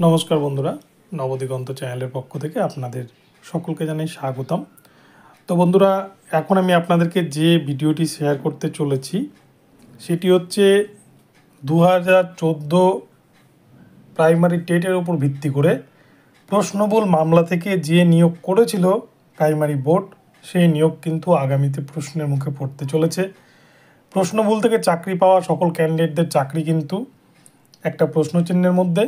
নমস্কার বন্ধুরা, নবদিগন্ত চ্যানেলের পক্ষ থেকে আপনাদের সকলকে জানাই স্বাগতম। তো বন্ধুরা, এখন আমি আপনাদেরকে যে ভিডিওটি শেয়ার করতে চলেছি সেটি হচ্ছে 2014 প্রাইমারি টেটের উপর ভিত্তি করে প্রশ্নবহুল মামলা থেকে যে নিয়োগ করেছিল প্রাইমারি বোর্ড, সেই নিয়োগ কিন্তু আগামীতে প্রশ্নের মুখে পড়তে চলেছে। প্রশ্নবহুল থেকে চাকরি পাওয়া সকল ক্যান্ডিডেটদের চাকরি কিন্তু একটা প্রশ্নচিহ্নের মধ্যে,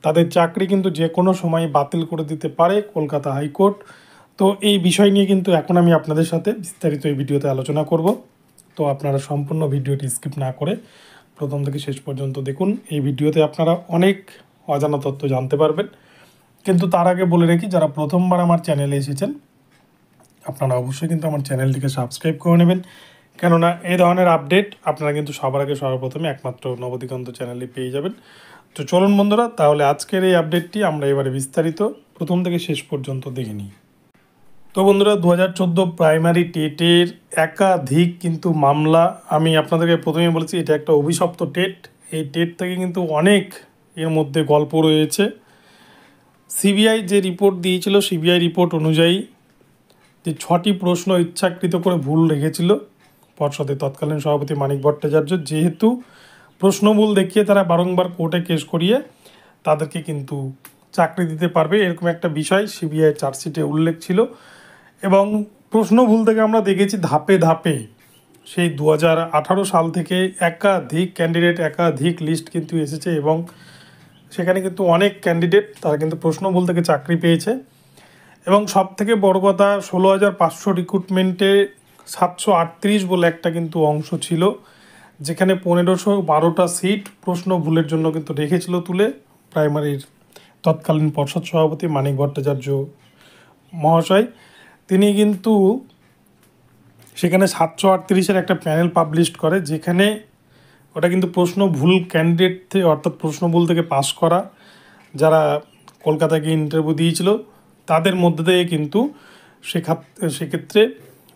তাদের চাকরি কিন্তু যে কোনো সময় বাতিল করে দিতে পারে কলকাতা হাইকোর্ট। তো এই বিষয় নিয়ে কিন্তু এখন আমি আপনাদের সাথে বিস্তারিত এই ভিডিওতে আলোচনা করব। তো আপনারা সম্পূর্ণ ভিডিওটি স্কিপ না করে প্রথম থেকে শেষ পর্যন্ত দেখুন। এই ভিডিওতে আপনারা অনেক অজানা তথ্য জানতে পারবেন। কিন্তু তার আগে বলে রাখি, যারা প্রথমবার আমার চ্যানেলে এসেছেন আপনারা অবশ্যই কিন্তু আমার চ্যানেলটিকে সাবস্ক্রাইব করে নেবেন, কেননা এই ধরনের আপডেট আপনারা কিন্তু সবার আগে সর্বপ্রথমে একমাত্র নবদিগন্ত চ্যানেলে পেয়ে যাবেন। তো চলুন বন্ধুরা, তাহলে আজকের এই আপডেটটি আমরা এবারে বিস্তারিত প্রথম থেকে শেষ পর্যন্ত দেখে নিই। তো বন্ধুরা, 2014 প্রাইমারি টেটের একাধিক কিন্তু মামলা, আমি আপনাদেরকে প্রথমেই বলেছি এটা একটা অভিশপ্ত টেট। এই টেট থেকে কিন্তু অনেক এর মধ্যে গল্প রয়েছে। সিবিআই যে রিপোর্ট দিয়েছিল, সিবিআই রিপোর্ট অনুযায়ী যে 6টি প্রশ্ন ইচ্ছাকৃত করে ভুল রেখেছিল পর্ষদের তৎকালীন সভাপতি মানিক ভট্টাচার্য, যেহেতু প্রশ্নভুল দেখিয়ে তারা বারংবার কোর্টে কেস করিয়ে তাদেরকে কিন্তু চাকরি দিতে পারবে, এরকম একটা বিষয় সিবিআই চার্জশিটে উল্লেখ ছিল। এবং প্রশ্নভুল থেকে আমরা দেখেছি ধাপে ধাপে সেই 2018 সাল থেকে একাধিক ক্যান্ডিডেট, একাধিক লিস্ট কিন্তু এসেছে এবং সেখানে কিন্তু অনেক ক্যান্ডিডেট তারা কিন্তু প্রশ্নভুল থেকে চাকরি পেয়েছে। এবং সব থেকে বড় কথা, 16,500 রিক্রুটমেন্টে 738 বলে একটা কিন্তু অংশ ছিল, যেখানে 1512টা সিট প্রশ্ন ভুলের জন্য কিন্তু রেখেছিল তুলে প্রাইমারির তৎকালীন পর্ষদ সভাপতি মানিক ভট্টাচার্য মহাশয়। তিনি কিন্তু সেখানে 738-এর একটা প্যানেল পাবলিশ করে, যেখানে ওটা কিন্তু প্রশ্ন ভুল ক্যান্ডিডেট থেকে, অর্থাৎ প্রশ্ন ভুল থেকে পাস করা যারা কলকাতায় গিয়ে ইন্টারভিউ দিয়েছিল তাদের মধ্যে থেকে কিন্তু সেক্ষেত্রে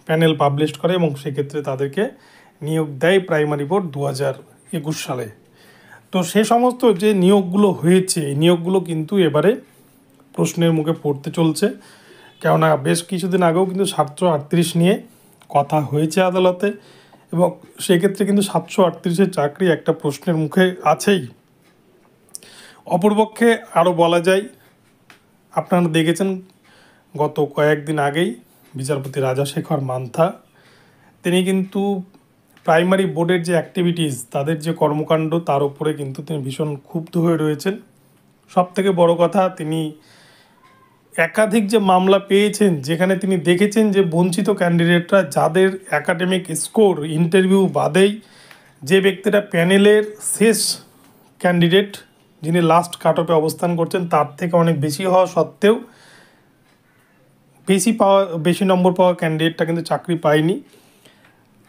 প্যানেল পাবলিশ করে এবং সেক্ষেত্রে তাদেরকে নিয়োগ দেয় প্রাইমারি বোর্ড 2021 সালে। তো সে সমস্ত যে নিয়োগগুলো হয়েছে, এই নিয়োগগুলো কিন্তু এবারে প্রশ্নের মুখে পড়তে চলছে, কেননা বেশ কিছুদিন আগেও কিন্তু 738 নিয়ে কথা হয়েছে আদালতে এবং সেক্ষেত্রে কিন্তু 738-এর চাকরি একটা প্রশ্নের মুখে আছেই। অপরপক্ষে আরও বলা যায়, আপনারা দেখেছেন গত কয়েকদিন আগেই বিচারপতি রাজাশেখর মান্থা তিনি কিন্তু প্রাইমারি বোর্ডের যে অ্যাক্টিভিটিস, তাদের যে কর্মকাণ্ড, তার উপরে কিন্তু তিনি ভীষণ ক্ষুব্ধ হয়ে রয়েছেন। সবথেকে বড় কথা, তিনি একাধিক যে মামলা পেয়েছেন, যেখানে তিনি দেখেছেন যে বঞ্চিত ক্যান্ডিডেটরা যাদের একাডেমিক স্কোর ইন্টারভিউ বাদেই, যে ব্যক্তিরা প্যানেলের শেষ ক্যান্ডিডেট, যিনি লাস্ট কাট অফে অবস্থান করছেন, তার থেকে অনেক বেশি হওয়া সত্ত্বেও বেশি নম্বর পাওয়া ক্যান্ডিডেটটা কিন্তু চাকরি পায়নি।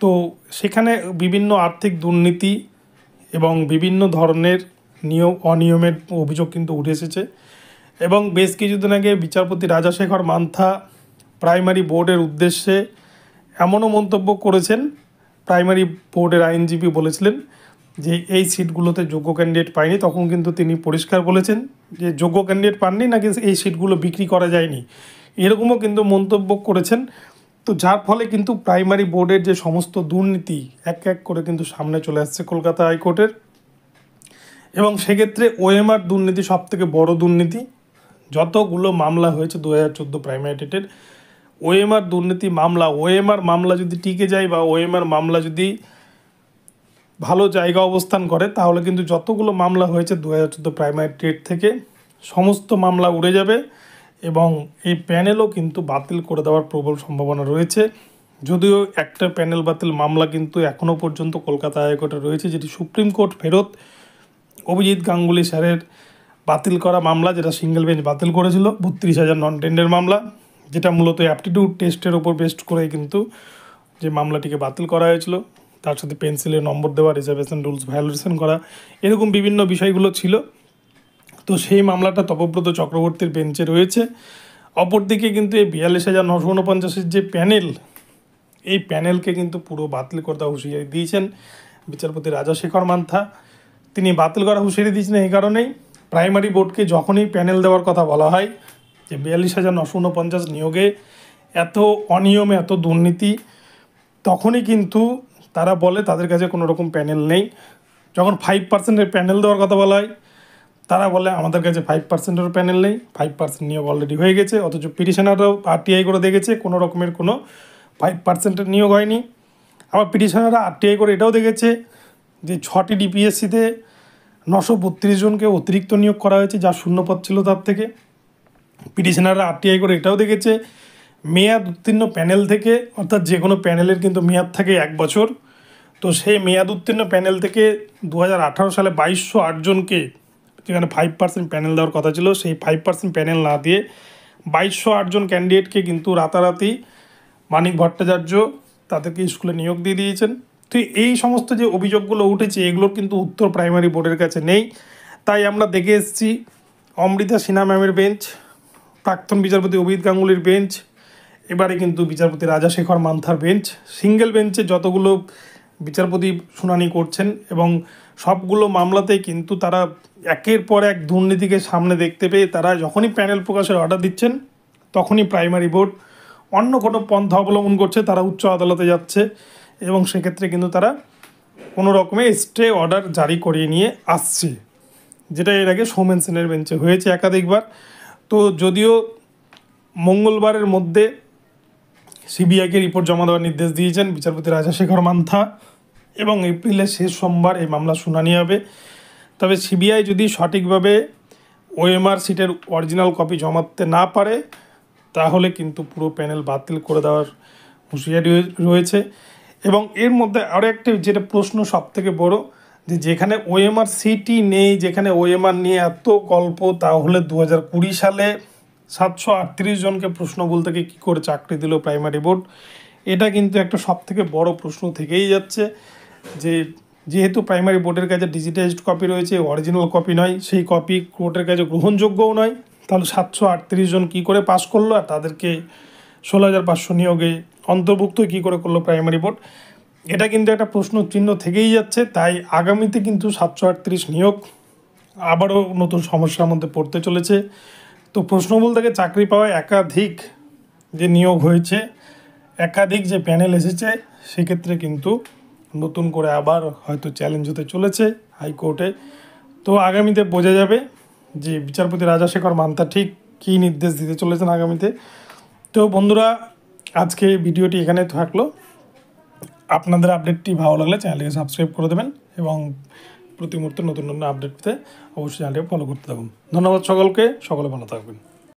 তো সেখানে বিভিন্ন আর্থিক দুর্নীতি এবং বিভিন্ন ধরনের অনিয়মের অভিযোগ কিন্তু উঠে এসেছে। এবং বেশ কিছুদিন আগে বিচারপতি রাজাশেখর মান্থা প্রাইমারি বোর্ডের উদ্দেশ্যে এমনও মন্তব্য করেছেন, প্রাইমারি বোর্ডের আইনজীবী বলেছিলেন যে এই সিটগুলোতে যোগ্য ক্যান্ডিডেট পায়নি, তখন কিন্তু তিনি পরিষ্কার বলেছেন যে যোগ্য ক্যান্ডিডেট পাননি, নাকি এই সিটগুলো বিক্রি করা যায়নি, এরকমও কিন্তু মন্তব্য করেছেন। তো যার ফলে কিন্তু প্রাইমারি বোর্ডের যে সমস্ত দুর্নীতি এক এক করে কিন্তু সামনে চলে আসছে কলকাতা হাইকোর্টের। এবং সেক্ষেত্রে ওএমআর দুর্নীতি সবথেকে বড় দুর্নীতি। যতগুলো মামলা হয়েছে 2014 প্রাইমারি টেটের ওএমআর দুর্নীতি মামলা, ওএমআর মামলা যদি টিকে যায় বা ওএমআর মামলা যদি ভালো জায়গা অবস্থান করে, তাহলে কিন্তু যতগুলো মামলা হয়েছে 2014 প্রাইমারি টেট থেকে সমস্ত মামলা উড়ে যাবে এবং এই প্যানেলও কিন্তু বাতিল করে দেওয়ার প্রবল সম্ভাবনা রয়েছে। যদিও একটা প্যানেল বাতিল মামলা কিন্তু এখনও পর্যন্ত কলকাতা হাইকোর্টে রয়েছে, যেটি সুপ্রিম কোর্ট ফেরত অভিজিৎ গাঙ্গুলি স্যারের বাতিল করা মামলা, যেটা সিঙ্গেল বেঞ্চ বাতিল করেছিল, 32,000 নন টেন্ডার মামলা, যেটা মূলত অ্যাপটিটিউড টেস্টের ওপর বেস্ট করে কিন্তু যে মামলাটিকে বাতিল করা হয়েছিল, তার সাথে পেন্সিলের নম্বর দেওয়া, রিজার্ভেশন রুলস ভায়োলেশন করা, এরকম বিভিন্ন বিষয়গুলো ছিল। তো সেই মামলাটা তপব্রত চক্রবর্তীর বেঞ্চে রয়েছে। অপরদিকে কিন্তু এই 42,949-এর যে প্যানেল, এই প্যানেলকে কিন্তু পুরো বাতিল করে দেওয়া হুঁশিয়ারি দিয়েছেন বিচারপতি রাজাশেখর মান্থা। তিনি বাতিল করা হুঁশিয়ারি দিয়েছেন এই কারণেই, প্রাইমারি বোর্ডকে যখনই প্যানেল দেওয়ার কথা বলা হয় যে 42,949 নিয়োগে এত অনিয়ম, এত দুর্নীতি, তখনই কিন্তু তারা বলে তাদের কাছে কোনো রকম প্যানেল নেই। যখন 5%-এর প্যানেল দেওয়ার কথা বলা হয় তারা বলে আমাদের কাছে 5%-এর প্যানেল নেই, 5% নিয়োগ অলরেডি হয়ে গেছে। অথচ পিটিশনাররাও আরটিআই করে দেখেছে কোনো রকমের কোনো 5%-এর নিয়োগ হয়নি। আবার পিটিশনাররা আরটিআই করে এটাও দেখেছে যে 6টি ডিপিএসসিতে 932 জনকে অতিরিক্ত নিয়োগ করা হয়েছে, যা শূন্যপদ ছিল তার থেকে। পিটিশনাররা আরটিআই করে এটাও দেখেছে মেয়াদ উত্তীর্ণ প্যানেল থেকে, অর্থাৎ যে কোনো প্যানেলের কিন্তু মেয়াদ থাকে 1 বছর, তো সেই মেয়াদ উত্তীর্ণ প্যানেল থেকে 2018 সালে 2208 জনকে, যেখানে 5% প্যানেল দেওয়ার কথা ছিল, সেই 5% প্যানেল না দিয়ে 2208 জন ক্যান্ডিডেটকে কিন্তু রাতারাতি মানিক ভট্টাচার্য তাদেরকে স্কুলে নিয়োগ দিয়ে দিয়েছেন। তো এই সমস্ত যে অভিযোগগুলো উঠেছে এগুলোর কিন্তু উত্তর প্রাইমারি বোর্ডের কাছে নেই। তাই আমরা দেখে এসেছি অমৃতা সিনহা ম্যামের বেঞ্চ, প্রাক্তন বিচারপতি অভিজিৎ গাঙ্গুলির বেঞ্চ, এবারে কিন্তু বিচারপতি রাজাশেখর মান্থার বেঞ্চ, সিঙ্গেল বেঞ্চে যতগুলো বিচারপতি শুনানি করছেন এবং সবগুলো মামলাতেই কিন্তু তারা একের পর এক দুর্নীতিকে সামনে দেখতে পেয়ে তারা যখনই প্যানেল প্রকাশের অর্ডার দিচ্ছেন তখনই প্রাইমারি বোর্ড অন্য কোনো পন্থা অবলম্বন করছে, তারা উচ্চ আদালতে যাচ্ছে এবং সেক্ষেত্রে কিন্তু তারা কোনো রকমের স্টে অর্ডার জারি করিয়ে নিয়ে আসছে, যেটা এর আগে সৌমেন সেনের বেঞ্চে হয়েছে একাধিকবার। তো যদিও মঙ্গলবারের মধ্যে সিবিআইকে রিপোর্ট জমা দেওয়ার নির্দেশ দিয়েছেন বিচারপতি রাজাশেখর মান্থা এবং এপ্রিলের শেষ সোমবার এই মামলা শুনানি হবে। তবে সিবিআই যদি সঠিকভাবে ওএমআর সিটের অরিজিনাল কপি জমাতে না পারে তাহলে কিন্তু পুরো প্যানেল বাতিল করে দেওয়ার হুঁশিয়ারি রয়েছে। এবং এর মধ্যে আরও একটা যেটা প্রশ্ন সবথেকে বড়, যে যেখানে ওএমআর সিটই নেই, যেখানে ওএমআর নিয়ে এত গল্প, তাহলে 2020 সালে 738 জনকে প্রশ্নবুল থেকে কী করে চাকরি দিল প্রাইমারি বোর্ড? এটা কিন্তু একটা সবথেকে বড় প্রশ্ন থেকেই যাচ্ছে, যে যেহেতু প্রাইমারি বোর্ডের কাছে ডিজিটাইজড কপি রয়েছে, অরিজিনাল কপি নয়, সেই কপি কোর্টের কাছে গ্রহণযোগ্যও নয়, তাহলে 738 জন কী করে পাস করলো আর তাদেরকে 16,500 নিয়োগে অন্তর্ভুক্ত কী করে করলো প্রাইমারি বোর্ড? এটা কিন্তু একটা প্রশ্ন চিহ্ন থেকেই যাচ্ছে। তাই আগামীতে কিন্তু 738 নিয়োগ আবারও নতুন সমস্যার মধ্যে পড়তে চলেছে। তো প্রশ্নবুল থেকে চাকরি পাওয়া একাধিক যে নিয়োগ হয়েছে, একাধিক যে প্যানেল এসেছে, সেক্ষেত্রে কিন্তু নতুন করে আবার হয়তো চ্যালেঞ্জ হতে চলেছে হাইকোর্টে। তো আগামীতে বোঝা যাবে যে বিচারপতি রাজাশেখর মান্থা ঠিক কী নির্দেশ দিতে চলেছেন আগামীতে। তো বন্ধুরা, আজকে ভিডিওটি এখানে থাকলো। আপনাদের আপডেটটি ভালো লাগলে চ্যানেলটিকে সাবস্ক্রাইব করে দেবেন এবং প্রতি মুহূর্তে নতুন নতুন আপডেট পেতে অবশ্যই চ্যানেলটিকে ফলো করতে থাকুন। ধন্যবাদ সকলকে, সকলে ভালো থাকবেন।